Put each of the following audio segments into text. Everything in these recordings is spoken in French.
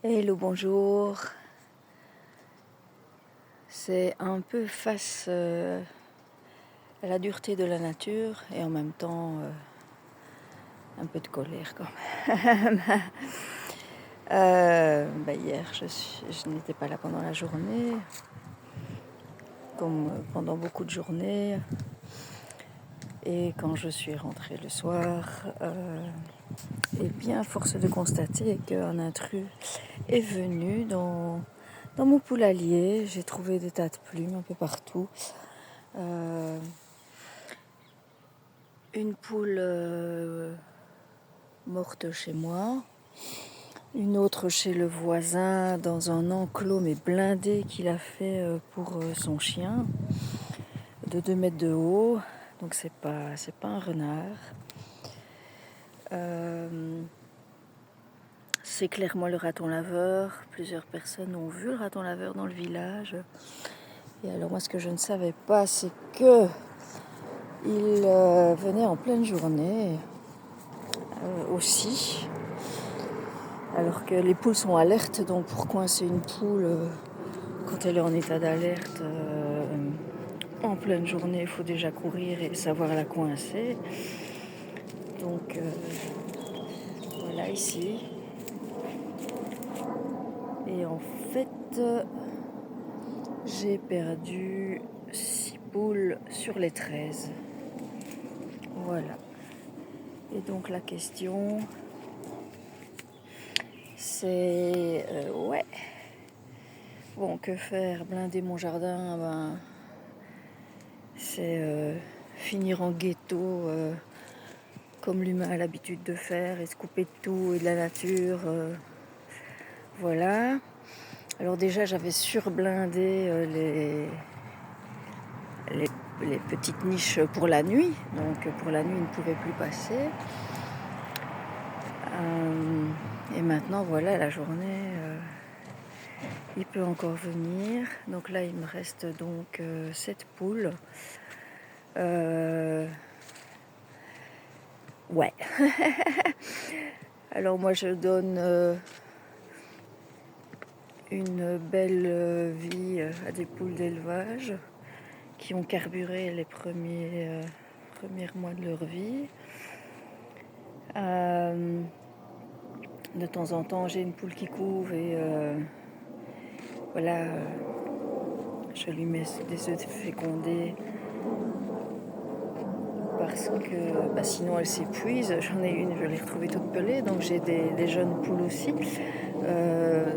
Hello, bonjour. C'est un peu face à la dureté de la nature et en même temps un peu de colère quand même. Hier, je n'étais pas là pendant la journée, comme pendant beaucoup de journées. Et quand je suis rentrée le soir, eh bien, force de constater qu'un intrus est venu dans mon poulailler. J'ai trouvé des tas de plumes un peu partout. Une poule morte chez moi, une autre chez le voisin dans un enclos mais blindé qu'il a fait pour son chien de 2 mètres de haut, donc c'est pas un renard. C'est clairement le raton laveur. Plusieurs personnes ont vu le raton laveur dans le village. Et alors moi ce que je ne savais pas, c'est que il venait en pleine journée aussi. Alors que les poules sont alertes, donc pour coincer une poule quand elle est en état d'alerte en pleine journée, il faut déjà courir et savoir la coincer. Donc voilà ici. Et en fait, j'ai perdu 6 poules sur les 13. Voilà. Et donc la question, c'est ouais. Bon, que faire? Blinder mon jardin, c'est finir en ghetto comme l'humain a l'habitude de faire et se couper de tout et de la nature. Voilà. Alors déjà, j'avais surblindé les petites niches pour la nuit. Donc pour la nuit, il ne pouvait plus passer. Et maintenant, voilà, la journée, il peut encore venir. Donc là, il me reste donc 7 poules. Ouais. Alors moi, je donne une belle vie à des poules d'élevage qui ont carburé les premiers mois de leur vie. De temps en temps, j'ai une poule qui couve et voilà, je lui mets des œufs fécondés parce que sinon elle s'épuise. J'en ai une, je l'ai retrouvée toute pelée, donc j'ai des jeunes poules aussi.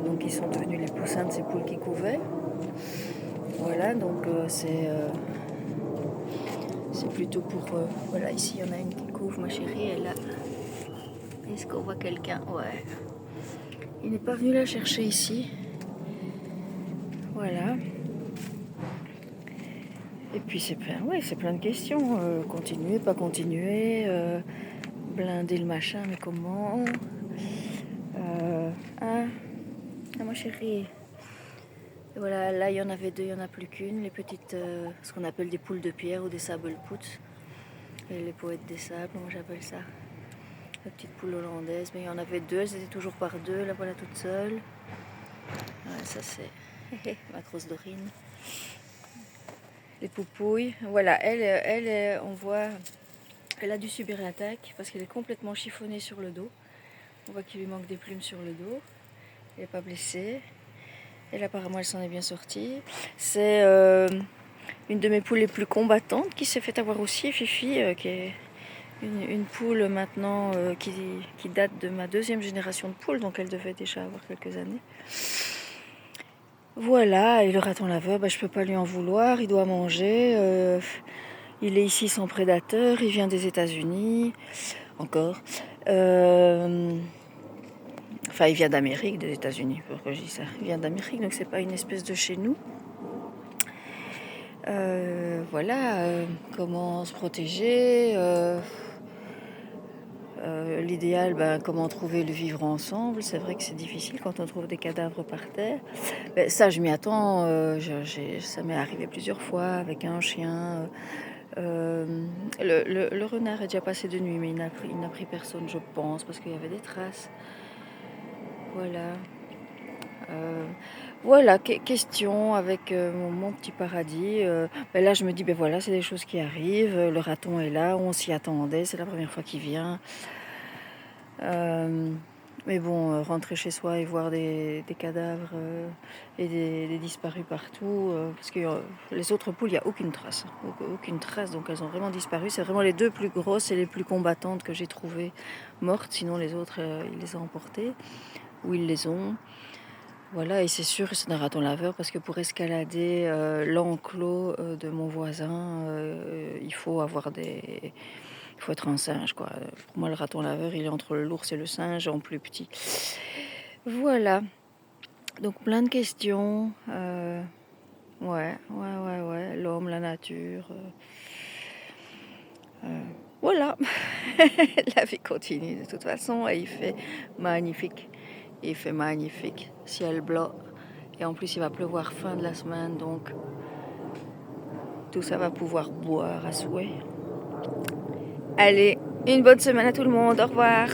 Donc ils sont devenus les poussins de ces poules qui couvaient. Voilà, donc c'est plutôt pour... voilà, ici il y en a une qui couvre, ma chérie, elle a... Est-ce qu'on voit quelqu'un? Ouais. Il n'est pas venu la chercher ici. Voilà. Et puis c'est plein de questions. Continuer, pas continuer, blinder le machin, mais comment? Ah, ma chérie. Et voilà, là il y en avait 2, il n'y en a plus qu'une. Les petites, ce qu'on appelle des poules de pierre ou des sable-pouts. Et les poètes des sables, moi j'appelle ça. La petite poule hollandaise. Mais il y en avait 2, elles étaient toujours par 2. La voilà toute seule. Ouais, ça c'est ma grosse Dorine. Les poupouilles. Voilà, elle, on voit, elle a dû subir l'attaque parce qu'elle est complètement chiffonnée sur le dos. On voit qu'il lui manque des plumes sur le dos. Elle n'est pas blessée. Elle, apparemment, elle s'en est bien sortie. C'est une de mes poules les plus combattantes qui s'est fait avoir aussi, Fifi, qui est une poule maintenant qui date de ma 2e génération de poules, donc elle devait déjà avoir quelques années. Voilà, et le raton laveur, je peux pas lui en vouloir, il doit manger. Il est ici sans prédateur, il vient des États-Unis, encore. Enfin, il vient d'Amérique, des États-Unis, pourquoi je dis ça? Il vient d'Amérique, donc c'est pas une espèce de chez nous. Voilà, comment se protéger, l'idéal, comment trouver le vivre ensemble. C'est vrai que c'est difficile quand on trouve des cadavres par terre. Ça, je m'y attends, ça m'est arrivé plusieurs fois avec un chien. Le renard est déjà passé de nuit, mais il n'a pris personne, je pense, parce qu'il y avait des traces. Voilà. Voilà, question avec mon petit paradis. Ben là, je me dis, ben voilà, c'est des choses qui arrivent. Le raton est là, on s'y attendait, c'est la première fois qu'il vient. Mais bon, rentrer chez soi et voir des cadavres et des disparus partout, parce que les autres poules, il n'y a aucune trace. Aucune trace, donc elles ont vraiment disparu. C'est vraiment les deux plus grosses et les plus combattantes que j'ai trouvées mortes. Sinon, les autres, ils les ont emportées, ou ils les ont. Voilà, et c'est sûr que c'est un raton laveur parce que pour escalader l'enclos de mon voisin, il faut être un singe, quoi. Pour moi, le raton laveur, il est entre l'ours et le singe en plus petit. Voilà. Donc plein de questions. Ouais. L'homme, la nature. Voilà. La vie continue de toute façon et il fait magnifique. Il fait magnifique. Ciel blanc. Et en plus, il va pleuvoir fin de la semaine, donc tout ça va pouvoir boire à souhait. Allez, une bonne semaine à tout le monde. Au revoir.